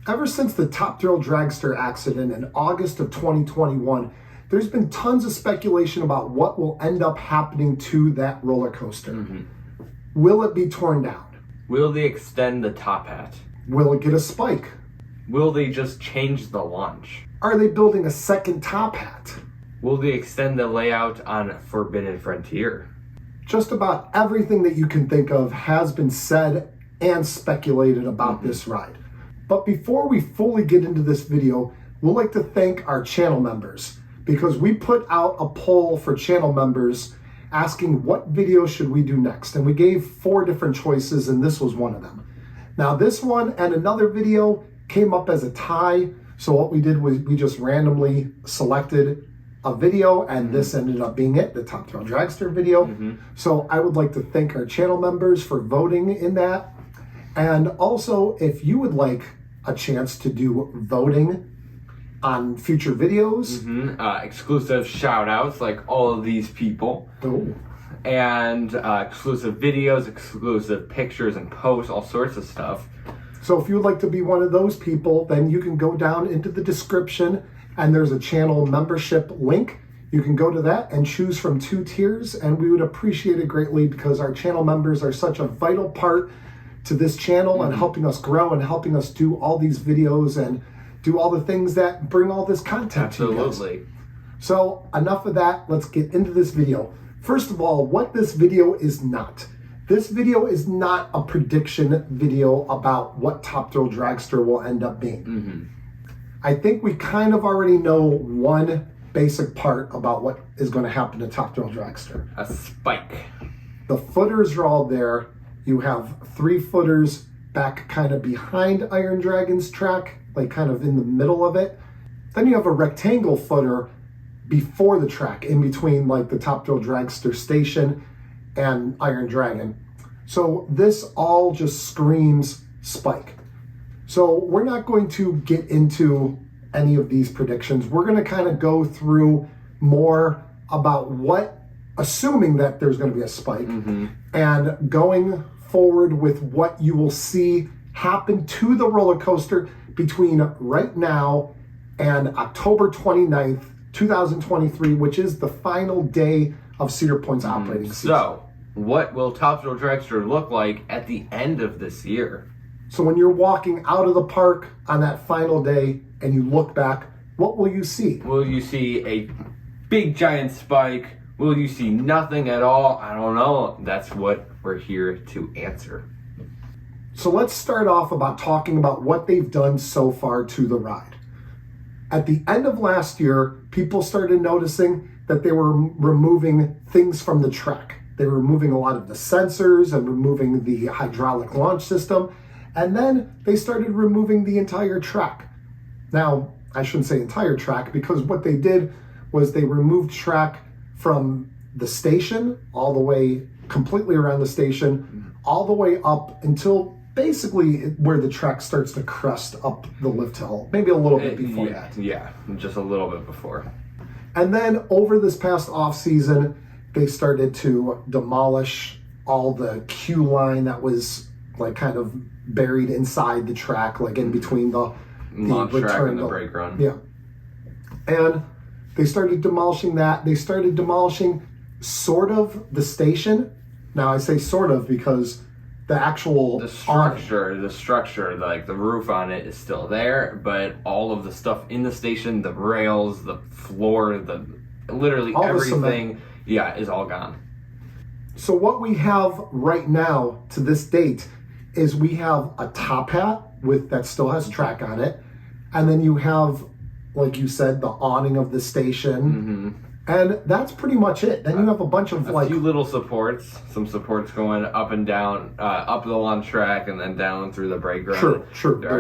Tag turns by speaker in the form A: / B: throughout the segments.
A: Ever since the Top Thrill Dragster accident in August of 2021, there's been tons of speculation about what will end up happening to that roller coaster. Will it be torn down?
B: Will they extend the top hat?
A: Will it get a spike?
B: Will they just change the launch?
A: Are they building a second top hat?
B: Will they extend the layout on Forbidden Frontier?
A: Just about everything that you can think of has been said and speculated about this ride. But before we fully get into this video, we'd like to thank our channel members because we put out a poll for channel members asking what video should we do next. And we gave 4 different choices and this was one of them. Now this one and another video came up as a tie. So what we did was we just randomly selected a video and this ended up being it, the Top Thrill Dragster video. So I would like to thank our channel members for voting in that. And also, if you would like a chance to do voting on future videos.
B: Exclusive shout outs like all of these people. And exclusive videos, exclusive pictures and posts, all sorts of stuff.
A: So if you would like to be one of those people, then you can go down into the description and there's a channel membership link. You can go to that and choose from 2 tiers and we would appreciate it greatly because our channel members are such a vital part to this channel and helping us grow and helping us do all these videos and do all the things that bring all this content to you guys. So enough of that, let's get into this video. First of all, what this video is not. This video is not a prediction video about what Top Thrill Dragster will end up being. I think we kind of already know one basic part about what is going to happen to Top Thrill Dragster.
B: A spike.
A: The footers are all there. You have 3 footers back kind of behind Iron Dragon's track, like kind of in the middle of it. Then you have a rectangle footer before the track, in between like the Top Thrill Dragster station and Iron Dragon. So this all just screams spike. So we're not going to get into any of these predictions. We're going to kind of go through more about what, assuming that there's going to be a spike, and going forward with what you will see happen to the roller coaster between right now and October 29th, 2023, which is the final day of Cedar Point's operating season.
B: So, what will Top Thrill Dragster look like at the end of this year?
A: So when you're walking out of the park on that final day and you look back, what will you see?
B: Will you see a big giant spike? Will you see nothing at all? I don't know. That's what we're here to answer.
A: So let's start off about talking about what they've done so far to the ride. At the end of last year, people started noticing that they were removing things from the track. They were removing a lot of the sensors and removing the hydraulic launch system. And then they started removing the entire track. Now, I shouldn't say entire track because what they did was they removed track from the station all the way completely around the station, all the way up until basically where the track starts to crest up the lift hill, maybe a little bit before that.
B: Yeah, just a little bit before.
A: And then over this past off season, they started to demolish all the queue line that was like kind of buried inside the track, like in between the
B: launch track and the brake run.
A: Yeah. And they started demolishing that. They started demolishing sort of the station. Now I say sort of because the actual
B: the structure, like the roof on it is still there, but all of the stuff in the station, the rails, the floor, literally all everything, is all gone.
A: So what we have right now to this date is we have a top hat that still has track on it, and then you have, like you said, the awning of the station. And that's pretty much it. Then you have a bunch of
B: a few little supports, some supports going up and down, up the launch track and then down through the brake run.
A: Sure.
B: There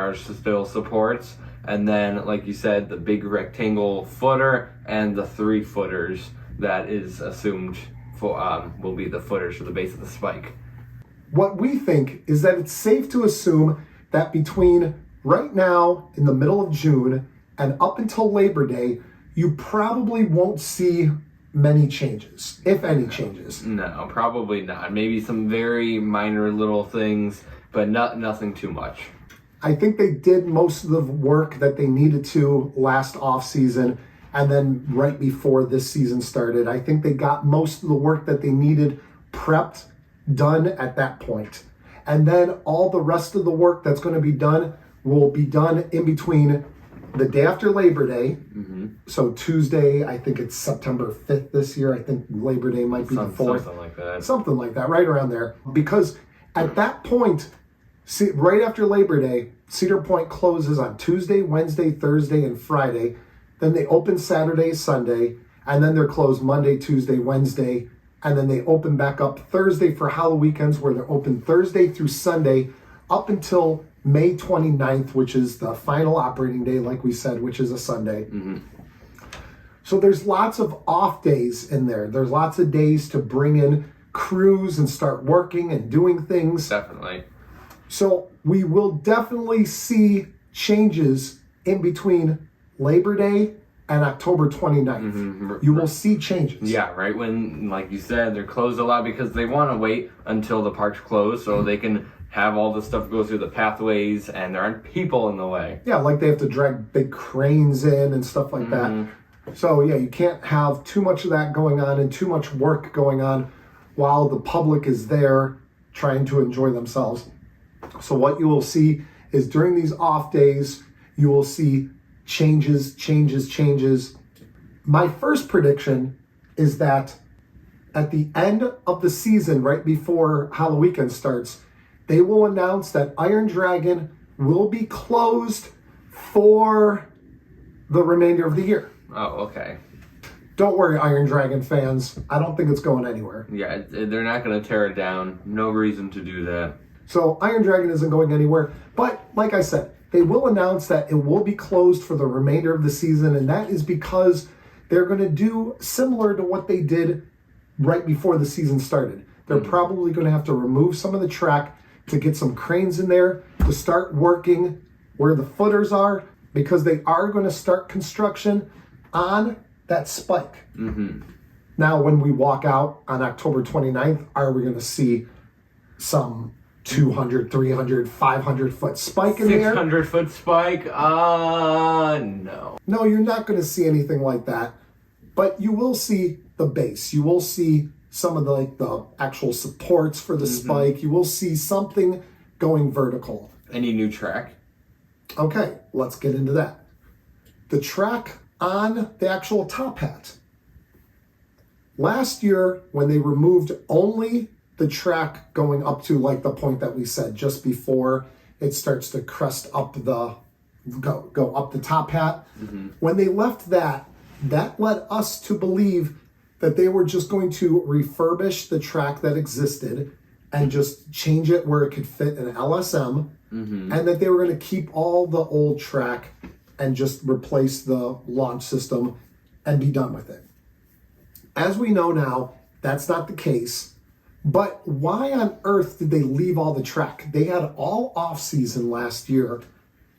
B: are still supports. And then, like you said, the big rectangle footer and the 3 footers that is assumed will be the footers for the base of the spike.
A: What we think is that it's safe to assume that between right now in the middle of June and up until Labor Day, you probably won't see many changes, if any changes.
B: No, probably not. Maybe some very minor little things, but nothing too much.
A: I think they did most of the work that they needed to last off season, and then right before this season started. I think they got most of the work that they needed prepped, done at that point. And then all the rest of the work that's going to be done will be done in between the day after Labor Day. So Tuesday, I think it's September 5th this year. I think Labor Day might be the 4th.
B: Something like that.
A: Something like that, right around there. Because at that point, right after Labor Day, Cedar Point closes on Tuesday, Wednesday, Thursday, and Friday. Then they open Saturday, Sunday, and then they're closed Monday, Tuesday, Wednesday, and then they open back up Thursday for Halloween weekends, where they're open Thursday through Sunday up until May 29th, which is the final operating day, like we said, which is a Sunday. So there's lots of off days in there. There's lots of days to bring in crews and start working and doing things.
B: Definitely.
A: So we will definitely see changes in between Labor Day and October 29th. You will see changes.
B: Yeah, right when, like you said, they're closed a lot because they want to wait until the park's closed so they can have all the stuff go through the pathways and there aren't people in the way.
A: Yeah, like they have to drag big cranes in and stuff like that. So yeah, you can't have too much of that going on and too much work going on while the public is there trying to enjoy themselves. So what you will see is during these off days, you will see changes. My first prediction is that at the end of the season, right before Halloween weekend starts, they will announce that Iron Dragon will be closed for the remainder of the year.
B: Oh, okay.
A: Don't worry, Iron Dragon fans. I don't think it's going anywhere.
B: Yeah, they're not going to tear it down. No reason to do that.
A: So Iron Dragon isn't going anywhere. But like I said, they will announce that it will be closed for the remainder of the season. And that is because they're going to do similar to what they did right before the season started. They're probably going to have to remove some of the track to get some cranes in there to start working where the footers are, because they are going to start construction on that spike. Now, when we walk out on October 29th, are we going to see some 200, 300, 500 foot spike in there?
B: 600 foot spike? No.
A: No, you're not going to see anything like that. But you will see the base. You will see some of the actual supports for the spike. You will see something going vertical.
B: Any new track?
A: Okay, let's get into that. The track on the actual top hat. Last year, when they removed only the track going up to like the point that we said just before it starts to crest up go up the top hat, when they left that led us to believe that they were just going to refurbish the track that existed and just change it where it could fit an LSM, and that they were going to keep all the old track and just replace the launch system and be done with it. As we know now, that's not the case. But why on earth did they leave all the track? They had all off season last year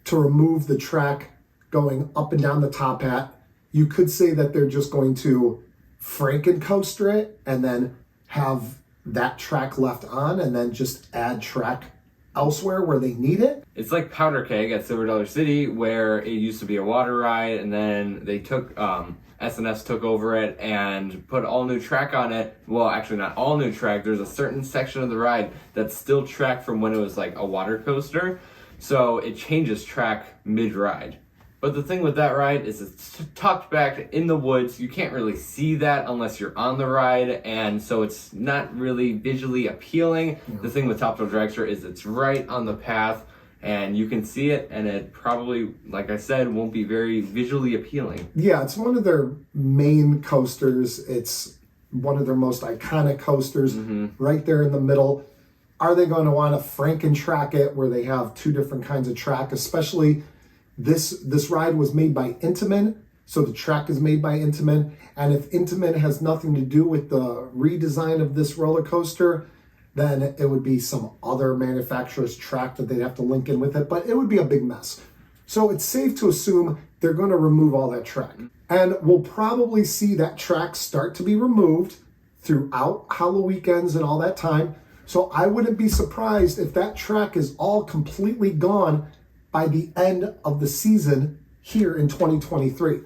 A: to remove the track going up and down the top hat. You could say that they're just going to Franken-coaster it and then have that track left on and then just add track elsewhere where they need it.
B: It's like Powder Keg at Silver Dollar City, where it used to be a water ride, and then they took S&S took over it and put all new track on it. Well, actually not all new track. There's a certain section of the ride that's still track from when it was like a water coaster. So it changes track mid-ride. But the thing with that ride is it's tucked back in the woods. You can't really see that unless you're on the ride, and so it's not really visually appealing. The thing with Thrill Dragster is it's right on the path, and you can see it, and it probably, like I said, won't be very visually appealing.
A: Yeah, it's one of their main coasters. It's one of their most iconic coasters, right there in the middle. Are they going to want to Franken-track it where they have two different kinds of track, especially this ride was made by Intamin, so the track is made by Intamin. And if Intamin has nothing to do with the redesign of this roller coaster, then it would be some other manufacturer's track that they'd have to link in with it, but it would be a big mess. So it's safe to assume they're going to remove all that track. And we'll probably see that track start to be removed throughout Halloween weekends and all that time. So I wouldn't be surprised if that track is all completely gone by the end of the season here in 2023.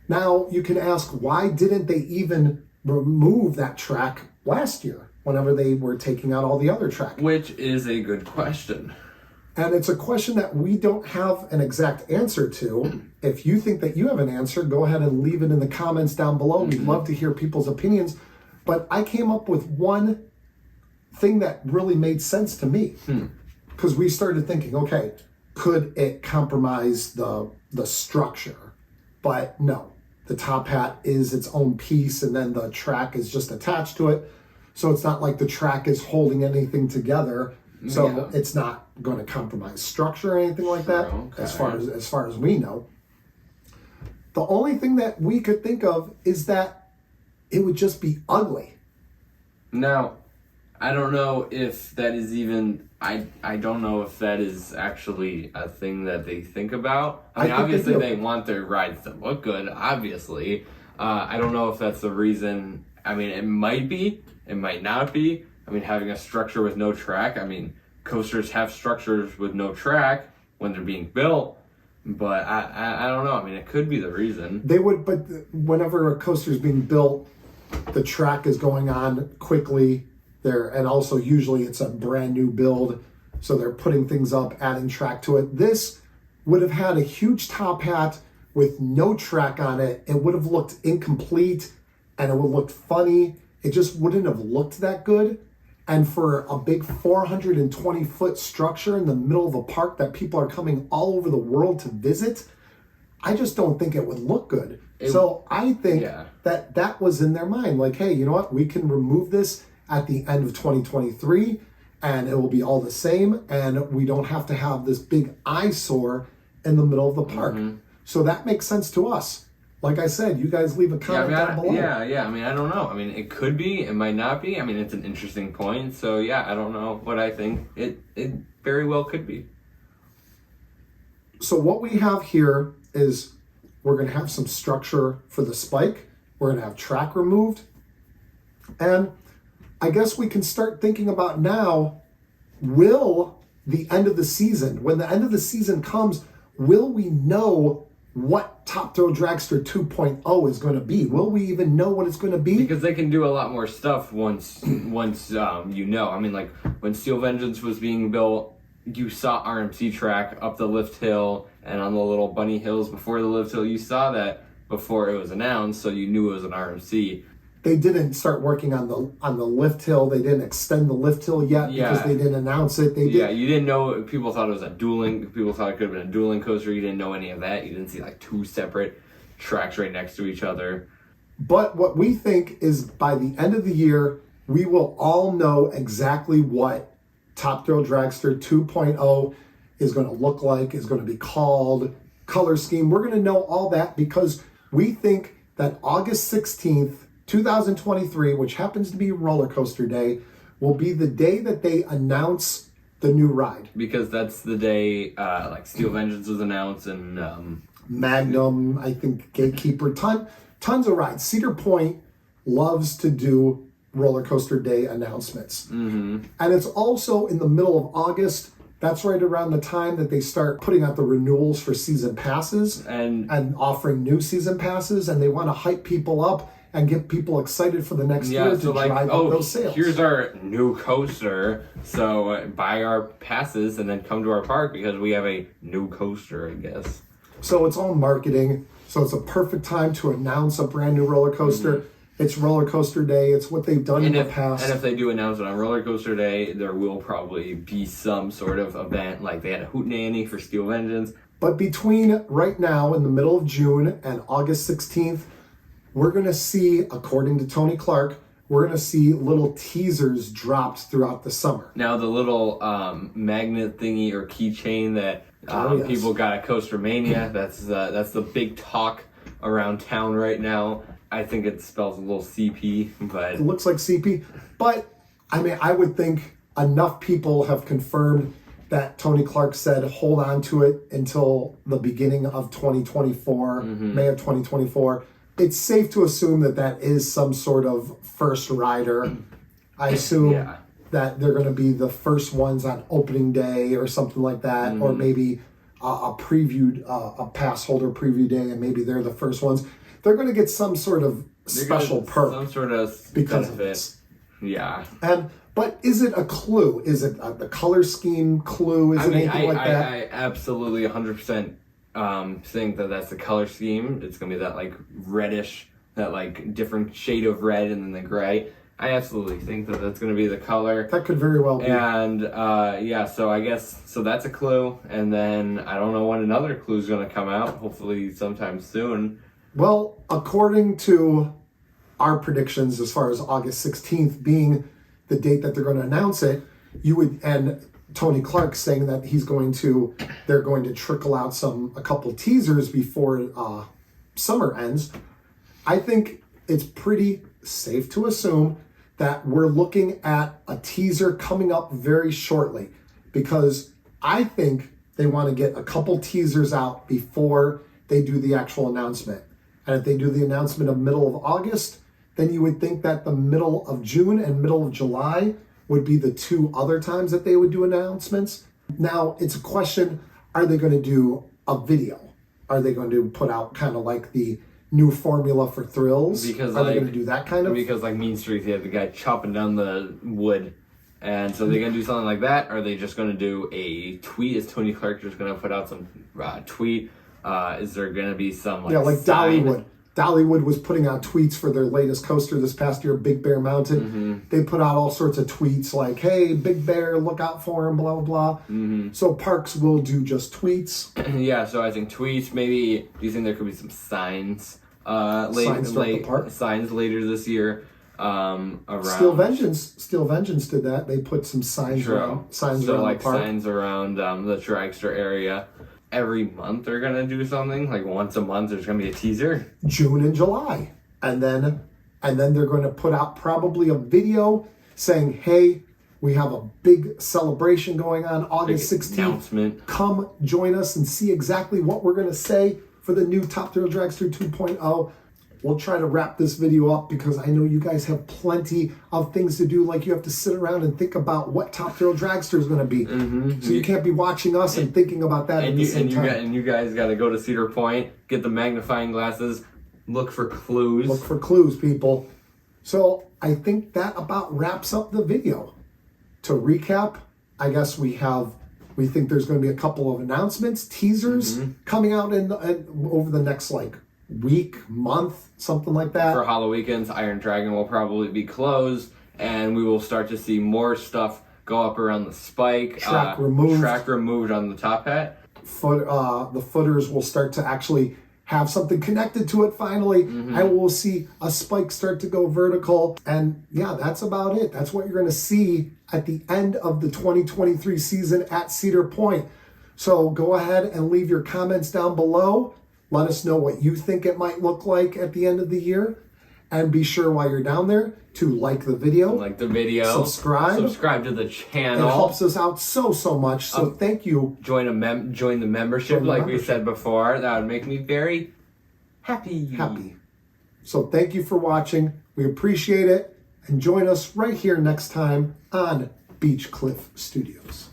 A: Now, you can ask, why didn't they even remove that track last year whenever they were taking out all the other track?
B: Which is a good question.
A: And it's a question that we don't have an exact answer to. If you think that you have an answer, go ahead and leave it in the comments down below. We'd love to hear people's opinions. But I came up with one thing that really made sense to me. Because we started thinking, okay, could it compromise the structure? But no, the top hat is its own piece, and then the track is just attached to it. So it's not like the track is holding anything together. So it's not going to compromise structure or anything like that,
B: Okay.
A: as far as we know. The only thing that we could think of is that it would just be ugly.
B: Now, I don't know if that is even, I don't know if that is actually a thing that they think about. I mean,
A: think
B: obviously
A: they
B: they want their rides to look good, obviously. I don't know if that's the reason. I mean, it might be, it might not be. I mean, having a structure with no track, I mean, coasters have structures with no track when they're being built, but I don't know. I mean, it could be the reason.
A: They would, but whenever a coaster is being built, the track is going on quickly there, and also usually it's a brand new build, so they're putting things up, adding track to it. This would have had a huge top hat with no track on it. It would have looked incomplete, and it would have looked funny. It just wouldn't have looked that good. And for a big 420-foot structure in the middle of a park that people are coming all over the world to visit, I just don't think it would look good. So I think that was in their mind. Like, hey, you know what? We can remove this at the end of 2023, and it will be all the same, and we don't have to have this big eyesore in the middle of the park. So that makes sense to us. Like I said, you guys leave a comment down below.
B: Yeah. I mean, I don't know. I mean, it could be. It might not be. I mean, it's an interesting point. So, yeah, I don't know what I think. It very well could be.
A: So what we have here is we're going to have some structure for the spike. We're going to have track removed. And I guess we can start thinking about now, will the end of the season, when the end of the season comes, will we know what Top Thrill Dragster 2.0 is going to be? Will we even know what it's going to be?
B: Because they can do a lot more stuff once you know. I mean, like when Steel Vengeance was being built, you saw RMC track up the lift hill and on the little bunny hills before the lift hill. You saw that before it was announced, so you knew it was an RMC.
A: They didn't start working on the lift hill. They didn't extend the lift hill yet because they didn't announce it. You
B: didn't know. People thought it was a dueling. People thought it could have been a dueling coaster. You didn't know any of that. You didn't see like two separate tracks right next to each other.
A: But what we think is by the end of the year, we will all know exactly what Top Thrill Dragster 2.0 is going to look like, is going to be called, color scheme. We're going to know all that because we think that August 16th, 2023, which happens to be Roller Coaster Day, will be the day that they announce the new ride.
B: Because that's the day like Steel Vengeance was announced and
A: Magnum, I think Gatekeeper, tons of rides. Cedar Point loves to do Roller Coaster Day announcements. And it's also in the middle of August. That's right around the time that they start putting out the renewals for season passes and offering new season passes, and they want to hype people up and get people excited for the next year to drive up those sales.
B: Here's our new coaster, so buy our passes and then come to our park because we have a new coaster, I guess.
A: So it's all marketing. So it's a perfect time to announce a brand new roller coaster. It's Roller Coaster Day. It's what they've done in the past.
B: And if they do announce it on Roller Coaster Day, there will probably be some sort of event, like they had a Hootenanny for Steel Vengeance.
A: But between right now, in the middle of June, and August 16th, we're going to see, according to Tony Clark, we're going to see little teasers dropped throughout the summer.
B: Now, the little magnet thingy or keychain that people got at Coaster Mania, that's the big talk around town right now. I think it spells a little CP, but...
A: It looks like CP, but, I mean, I would think enough people have confirmed that Tony Clark said hold on to it until the beginning of 2024, May of 2024. It's safe to assume that that is some sort of first rider. I assume that they're going to be the first ones on opening day or something like that, or maybe a previewed, a pass holder preview day, and maybe they're the first ones. They're going to get some sort of special perk,
B: some sort of
A: because
B: benefit.
A: of this.
B: Yeah.
A: But is it a clue? Is it the color scheme clue? Is it anything like that?
B: I absolutely 100% think that that's the color scheme. It's going to be that like reddish, that like different shade of red and then the gray. I absolutely think that that's going to be the color.
A: That could very well be.
B: And yeah, so I guess, so that's a clue. And then I don't know when another clue is going to come out, hopefully sometime soon.
A: Well, according to our predictions, as far as August 16th being the date that they're going to announce it, and Tony Clark saying that they're going to trickle out a couple teasers before summer ends. I think it's pretty safe to assume that we're looking at a teaser coming up very shortly, because I think they want to get a couple teasers out before they do the actual announcement. And if they do the announcement of middle of August, then you would think that the middle of June and middle of July would be the two other times that they would do announcements. Now, it's a question, are they going to do a video? Are they going to put out kind of like the new formula for Thrills?
B: Because
A: are they going to do that kind of?
B: Because like Mean Streets, you have the guy chopping down the wood. And so they're going to do something like that? Or are they just going to do a tweet? Is Tony Clark just going to put out some tweet? Is there going to be some like sign?
A: Dollywood. Dollywood was putting out tweets for their latest coaster this past year, Big Bear Mountain.
B: Mm-hmm.
A: They put out all sorts of tweets like, hey, Big Bear, look out for him, blah, blah, blah.
B: Mm-hmm.
A: So parks will do just tweets.
B: Yeah, so I think tweets, maybe, do you think there could be some signs? Signs later this year around.
A: Steel Vengeance did that. They put some signs around the park.
B: Signs around the Dragster area. Every month they're gonna do something, like once a month there's gonna be a teaser.
A: June and July, and then they're going to put out probably a video saying, hey, we have a big celebration going on August 16th.
B: Announcement.
A: Come join us and see exactly what we're going to say for the new Top Thrill Dragster 2.0. We'll try to wrap this video up because I know you guys have plenty of things to do. Like you have to sit around and think about what Top Thrill Dragster is going to be. Mm-hmm. So you can't be watching us and thinking about that at the same time.
B: And you guys got to go to Cedar Point, get the magnifying glasses, look for clues.
A: Look for clues, people. So I think that about wraps up the video. To recap, I guess we think there's going to be a couple of announcements, teasers coming out over the next week, month, something like that.
B: For Halloween, Iron Dragon will probably be closed, and we will start to see more stuff go up around the spike.
A: Track removed
B: on the top hat.
A: The footers will start to actually have something connected to it finally, and we'll see a spike start to go vertical. And yeah, that's about it. That's what you're going to see at the end of the 2023 season at Cedar Point. So go ahead and leave your comments down below. Let us know what you think it might look like at the end of the year. And be sure while you're down there to like the video. Subscribe
B: to the channel.
A: It helps us out so much. So thank you.
B: Join the membership we said before. That would make me very happy.
A: So thank you for watching. We appreciate it. And join us right here next time on Beach Cliff Studios.